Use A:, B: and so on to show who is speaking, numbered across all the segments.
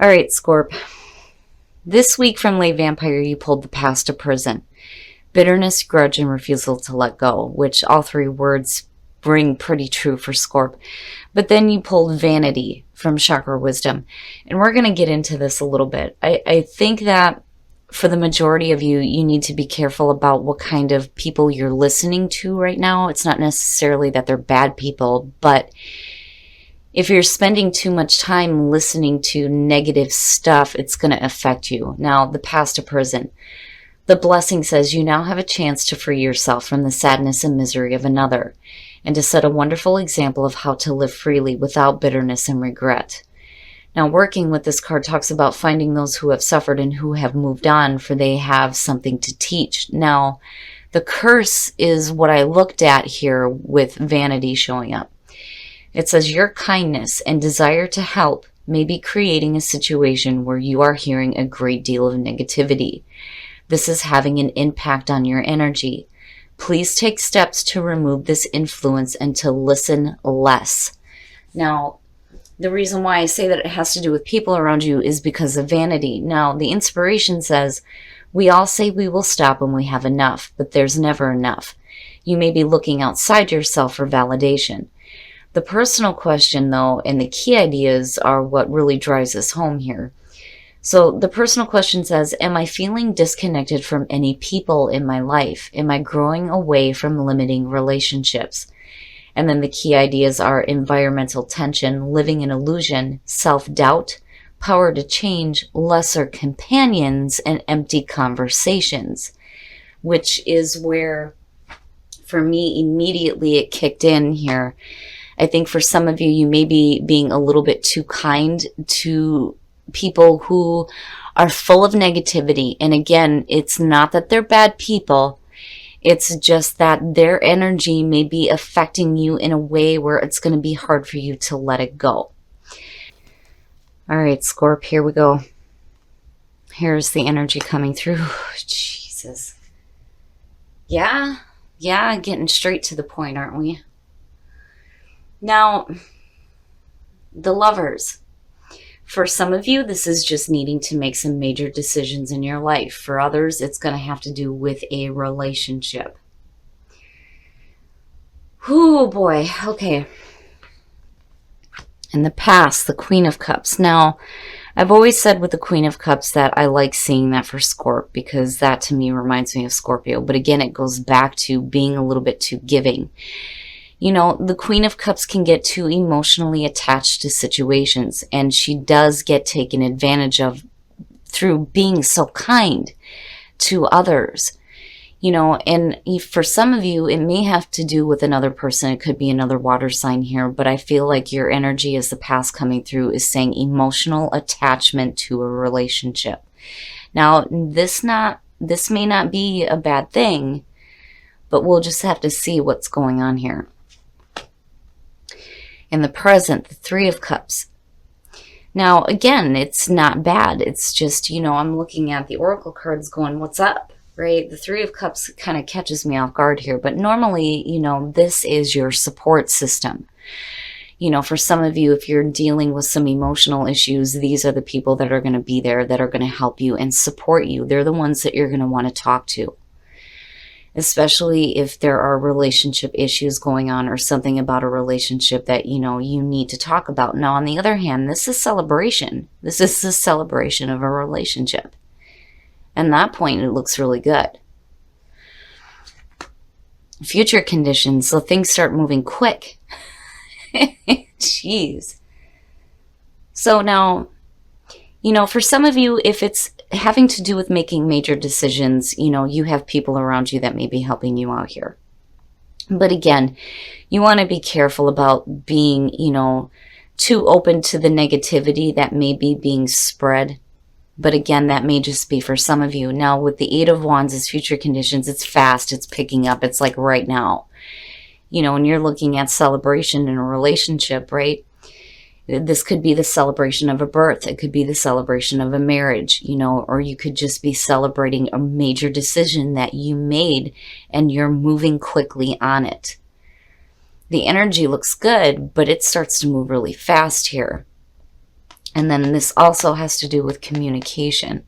A: All right, Scorp. This week from Lay Vampire, you pulled the past to prison. Bitterness, grudge, and refusal to let go, which all three words ring pretty true for Scorp. But then you pulled vanity from chakra wisdom. And we're going to get into this a little bit. I think that for the majority of you, you need to be careful about what kind of people you're listening to right now. It's not necessarily that they're bad people, but if you're spending too much time listening to negative stuff, it's going to affect you. Now, the past to prison. The blessing says you now have a chance to free yourself from the sadness and misery of another, and to set a wonderful example of how to live freely without bitterness and regret. Now, working with this card talks about finding those who have suffered and who have moved on, for they have something to teach. Now, the curse is what I looked at here with vanity showing up. It says your kindness and desire to help may be creating a situation where you are hearing a great deal of negativity. This is having an impact on your energy. Please take steps to remove this influence and to listen less. Now, the reason why I say that it has to do with people around you is because of vanity. Now, the inspiration says, we all say we will stop when we have enough, but there's never enough. You may be looking outside yourself for validation. The personal question, though, and the key ideas are what really drives us home here. So the personal question says, am I feeling disconnected from any people in my life? Am I growing away from limiting relationships? And then the key ideas are environmental tension, living in illusion, self-doubt, power to change, lesser companions, and empty conversations, which is where, for me, immediately it kicked in here. I think for some of you, you may be being a little bit too kind to people who are full of negativity. And again, it's not that they're bad people. It's just that their energy may be affecting you in a way where it's going to be hard for you to let it go. All right, Scorp, here we go. Here's the energy coming through. Jesus. Yeah, getting straight to the point, aren't we? Now, the Lovers. For some of you, this is just needing to make some major decisions in your life. For others, it's going to have to do with a relationship. Oh boy, okay. In the past, the Queen of Cups. Now, I've always said with the Queen of Cups that I like seeing that for Scorp, because that to me reminds me of Scorpio. But again, it goes back to being a little bit too giving. You know, the Queen of Cups can get too emotionally attached to situations, and she does get taken advantage of through being so kind to others. You know, and for some of you, it may have to do with another person. It could be another water sign here, but I feel like your energy as the past coming through is saying emotional attachment to a relationship. Now, this may not be a bad thing, but we'll just have to see what's going on here. In the present, the Three of Cups. Now, again, it's not bad. It's just, you know, I'm looking at the Oracle cards going, what's up, right? The Three of Cups kind of catches me off guard here. But normally, you know, this is your support system. You know, for some of you, if you're dealing with some emotional issues, these are the people that are going to be there, that are going to help you and support you. They're the ones that you're going to want to talk to. Especially if there are relationship issues going on or something about a relationship that, you know, you need to talk about. Now, on the other hand, this is celebration. This is the celebration of a relationship. And that point, it looks really good. Future conditions, so things start moving quick. Jeez. So now, you know, for some of you, if it's having to do with making major decisions, you know, you have people around you that may be helping you out here. But again, you want to be careful about being, you know, too open to the negativity that may be being spread. But again, that may just be for some of you. Now, with the Eight of Wands as future conditions, it's fast, it's picking up, it's like right now. You know, when you're looking at celebration in a relationship, right? This could be the celebration of a birth. It could be the celebration of a marriage, you know, or you could just be celebrating a major decision that you made and you're moving quickly on it. The energy looks good, but it starts to move really fast here. And then this also has to do with communication.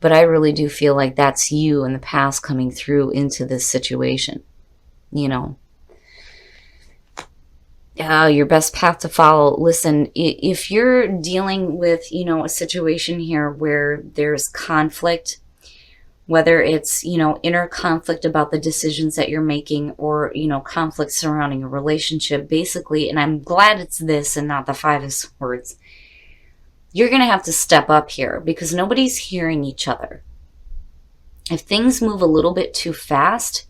A: But I really do feel like that's you in the past coming through into this situation. You know, your best path to follow. Listen, if you're dealing with, a situation here where there's conflict, whether it's, inner conflict about the decisions that you're making, or, conflict surrounding a relationship, basically, and I'm glad it's this and not the Five of Swords, you're going to have to step up here because nobody's hearing each other. If things move a little bit too fast,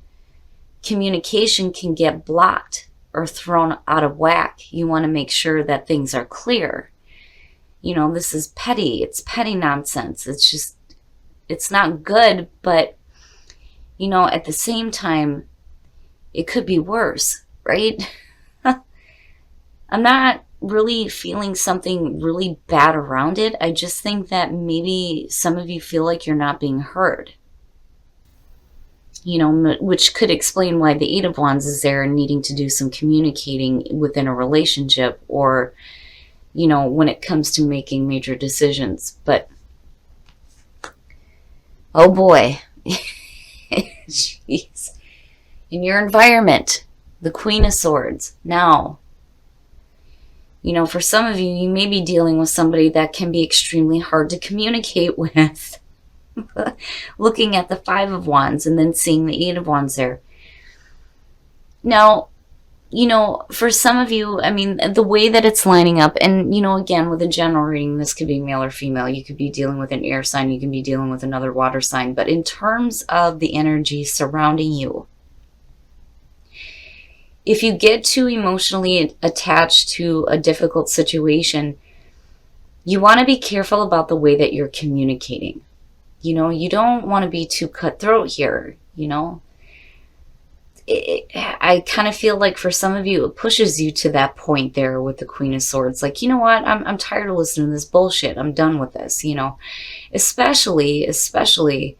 A: communication can get blocked or thrown out of whack. You want to make sure that things are clear. This is petty. It's petty nonsense. It's not good, but, at the same time, it could be worse, right? I'm not really feeling something really bad around it. I just think that maybe some of you feel like you're not being heard. Which could explain why the Eight of Wands is there and needing to do some communicating within a relationship, or, when it comes to making major decisions. But, oh boy, jeez. In your environment, the Queen of Swords. Now, for some of you, you may be dealing with somebody that can be extremely hard to communicate with. Looking at the Five of Wands and then seeing the Eight of Wands there. Now, for some of you, the way that it's lining up, and, again, with a general reading, this could be male or female. You could be dealing with an air sign. You can be dealing with another water sign. But in terms of the energy surrounding you, if you get too emotionally attached to a difficult situation, you want to be careful about the way that you're communicating. You don't want to be too cutthroat here, I kind of feel like for some of you, it pushes you to that point there with the Queen of Swords. Like, you know what? I'm tired of listening to this bullshit. I'm done with this, Especially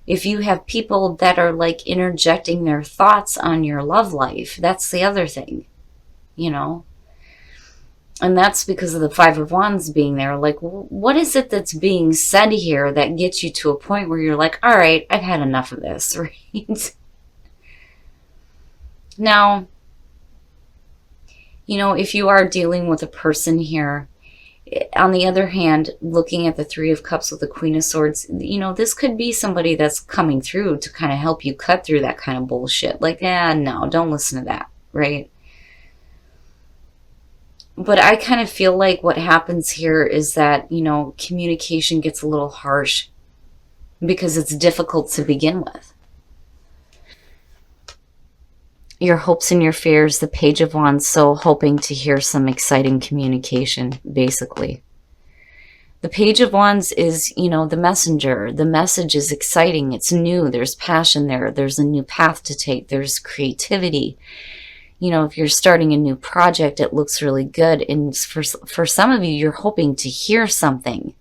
A: if you have people that are like interjecting their thoughts on your love life. That's the other thing, And that's because of the Five of Wands being there. Like, what is it that's being said here that gets you to a point where you're like, all right, I've had enough of this, right? Now, if you are dealing with a person here, on the other hand, looking at the Three of Cups with the Queen of Swords, this could be somebody that's coming through to kind of help you cut through that kind of bullshit. Like, no, don't listen to that, right? But I kind of feel like what happens here is that, communication gets a little harsh because it's difficult to begin with. Your hopes and your fears, the Page of Wands, so hoping to hear some exciting communication, basically. The Page of Wands is, the messenger. The message is exciting. It's new. There's passion there. There's a new path to take. There's creativity. If you're starting a new project, it looks really good. And for some of you, you're hoping to hear something.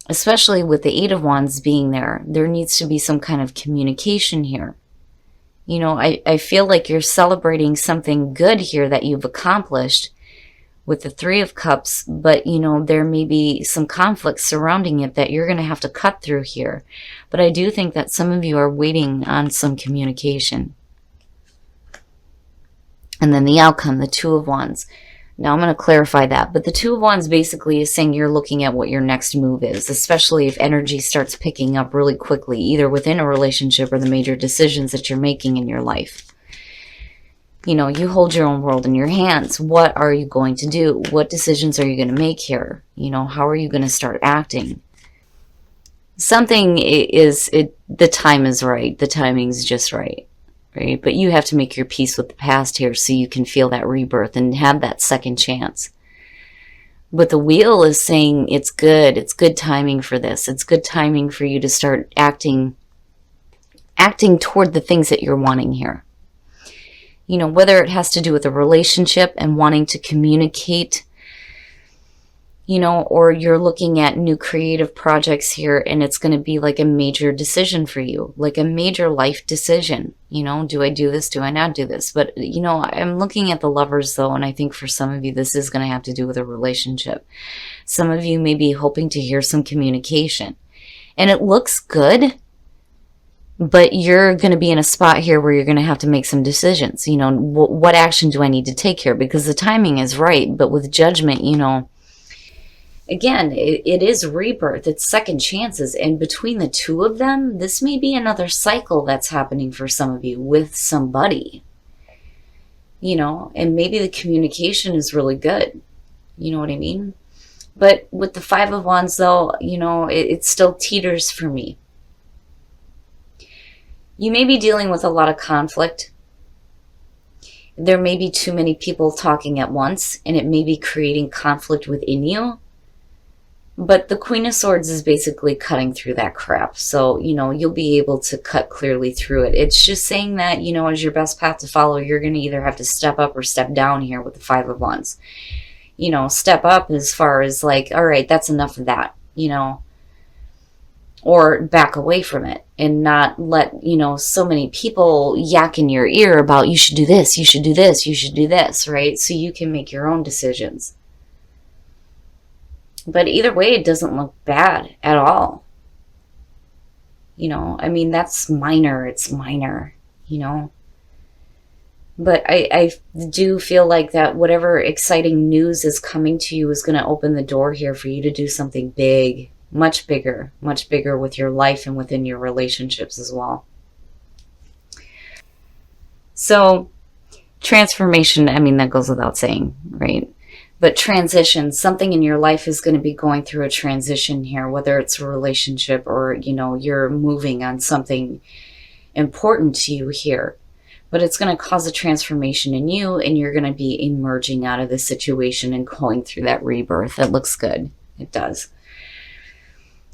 A: Especially with the Eight of Wands being there. There needs to be some kind of communication here. I feel like you're celebrating something good here that you've accomplished with the Three of Cups. But, there may be some conflict surrounding it that you're going to have to cut through here. But I do think that some of you are waiting on some communication. And then the outcome, the Two of Wands. Now I'm going to clarify that. But the Two of Wands basically is saying you're looking at what your next move is, especially if energy starts picking up really quickly, either within a relationship or the major decisions that you're making in your life. You hold your own world in your hands. What are you going to do? What decisions are you going to make here? How are you going to start acting? Something the time is right. The timing's just right. Right? But you have to make your peace with the past here so you can feel that rebirth and have that second chance. But the Wheel is saying it's good. It's good timing for this. It's good timing for you to start acting toward the things that you're wanting here. Whether it has to do with a relationship and wanting to communicate or you're looking at new creative projects here and it's going to be like a major decision for you, like a major life decision. Do I do this? Do I not do this? But, I'm looking at the Lovers though, and I think for some of you, this is going to have to do with a relationship. Some of you may be hoping to hear some communication, and it looks good, but you're going to be in a spot here where you're going to have to make some decisions. What action do I need to take here? Because the timing is right, but with Judgment, again, it is rebirth, it's second chances, and between the two of them, this may be another cycle that's happening for some of you with somebody, and maybe the communication is really good. You know what I mean? But with the Five of Wands, though, it still teeters for me. You may be dealing with a lot of conflict. There may be too many people talking at once, and it may be creating conflict within you. But the Queen of Swords is basically cutting through that crap. So, you'll be able to cut clearly through it. It's just saying that, as your best path to follow, you're going to either have to step up or step down here with the Five of Wands. Step up as far as like, all right, that's enough of that, or back away from it and not let, so many people yak in your ear about you should do this, you should do this, you should do this, right? So you can make your own decisions. But either way, it doesn't look bad at all. That's minor. It's minor, But I do feel like that whatever exciting news is coming to you is going to open the door here for you to do something big, much bigger with your life and within your relationships as well. So transformation, that goes without saying, right? But transition, something in your life is going to be going through a transition here, whether it's a relationship or, you're moving on something important to you here. But it's going to cause a transformation in you, and you're going to be emerging out of the situation and going through that rebirth. That looks good. It does.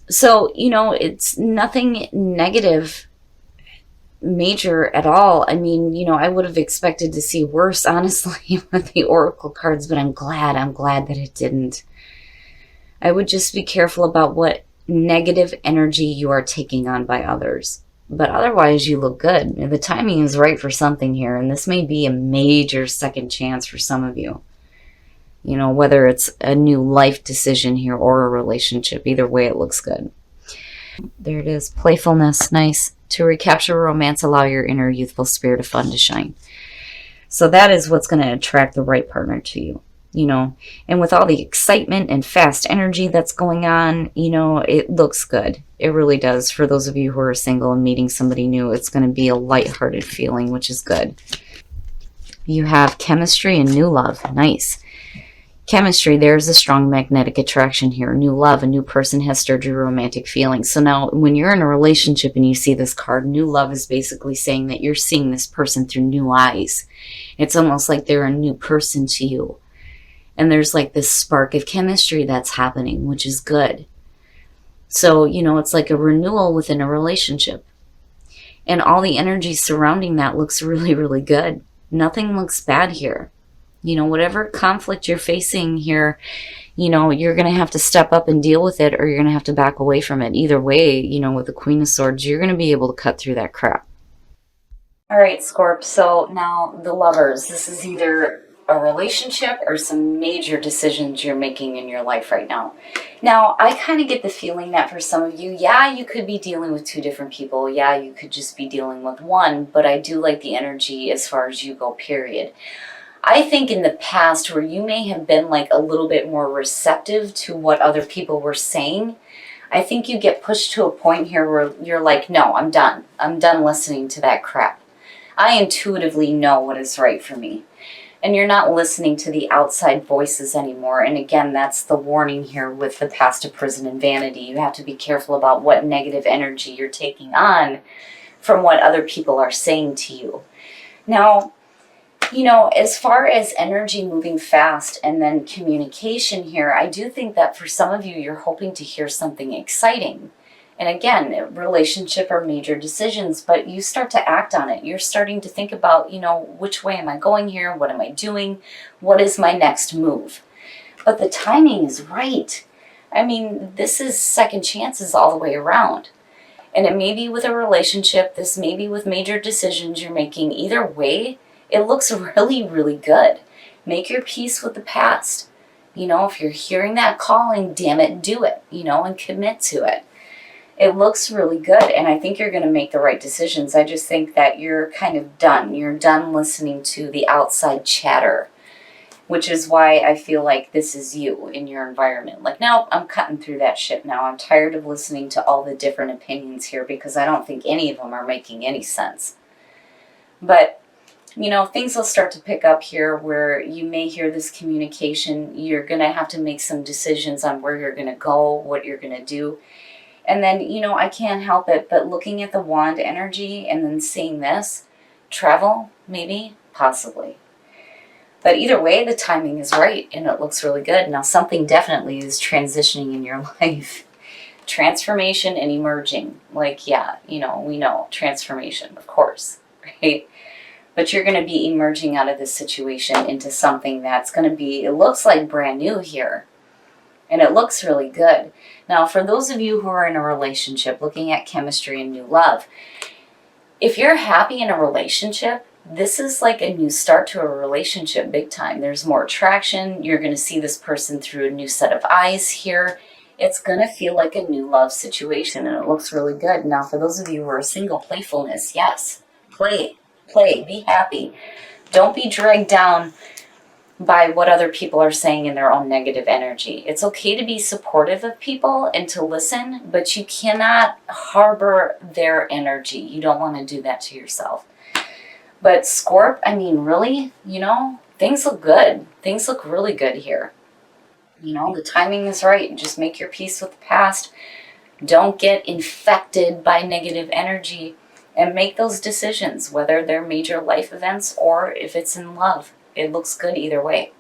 A: So, it's nothing negative major at all. I would have expected to see worse, honestly, with the oracle cards, but I'm glad that it didn't. I would just be careful about what negative energy you are taking on by others. But otherwise, you look good. The timing is right for something here, and this may be a major second chance for some of you. Whether it's a new life decision here or a relationship, either way, it looks good. There it is. Playfulness, nice. To recapture romance, allow your inner youthful spirit of fun to shine. So that is what's going to attract the right partner to you, And with all the excitement and fast energy that's going on, it looks good. It really does. For those of you who are single and meeting somebody new, it's going to be a lighthearted feeling, which is good. You have chemistry and new love. Nice. Chemistry, there's a strong magnetic attraction here. New love, a new person has stirred your romantic feelings. So now when you're in a relationship and you see this card, new love is basically saying that you're seeing this person through new eyes. It's almost like they're a new person to you. And there's like this spark of chemistry that's happening, which is good. So, it's like a renewal within a relationship. And all the energy surrounding that looks really, really good. Nothing looks bad here. Whatever conflict you're facing here, you're going to have to step up and deal with it, or you're going to have to back away from it. Either way, with the Queen of Swords, you're going to be able to cut through that crap. All right, Scorp. So now the Lovers. This is either a relationship or some major decisions you're making in your life right now. Now, I kind of get the feeling that for some of you, you could be dealing with two different people. You could just be dealing with one, but I do like the energy as far as you go, period. I think in the past where you may have been like a little bit more receptive to what other people were saying, I think you get pushed to a point here where you're like, no, I'm done. I'm done listening to that crap. I intuitively know what is right for me. And you're not listening to the outside voices anymore. And again, that's the warning here with the Past of Prison and Vanity. You have to be careful about what negative energy you're taking on from what other people are saying to you. Now, as far as energy moving fast and then communication here, I do think that for some of you, you're hoping to hear something exciting. And again, relationship or major decisions, but you start to act on it. You're starting to think about, which way am I going here? What am I doing? What is my next move? But the timing is right. I mean, this is second chances all the way around. And it may be with a relationship, this may be with major decisions you're making. Either way, it looks really, really good. Make your peace with the past. You know, if you're hearing that calling, damn it, do it, you know, and commit to it. It looks really good, and I think you're going to make the right decisions. I just think that you're kind of done. You're done listening to the outside chatter, which is why I feel like this is you in your environment. Like, no, I'm cutting through that shit now. I'm tired of listening to all the different opinions here because I don't think any of them are making any sense. But, you know, things will start to pick up here where you may hear this communication. You're going to have to make some decisions on where you're going to go, what you're going to do. And then, you know, I can't help it, but looking at the wand energy and then seeing this, travel, maybe, possibly. But either way, the timing is right and it looks really good. Now, something definitely is transitioning in your life. Transformation and emerging. Like, yeah, you know, we know transformation, of course, right? But you're going to be emerging out of this situation into something that's going to be, it looks like brand new here. And it looks really good. Now, for those of you who are in a relationship, looking at chemistry and new love, if you're happy in a relationship, this is like a new start to a relationship big time. There's more attraction. You're going to see this person through a new set of eyes here. It's going to feel like a new love situation, and it looks really good. Now, for those of you who are single, playfulness, yes. Play, be happy. Don't be dragged down by what other people are saying in their own negative energy. It's okay to be supportive of people and to listen, but you cannot harbor their energy. You don't want to do that to yourself. But Scorp, I mean, really, you know, things look good. Things look really good here. You know, the timing is right. Just make your peace with the past. Don't get infected by negative energy and make those decisions, whether they're major life events or if it's in love. It looks good either way.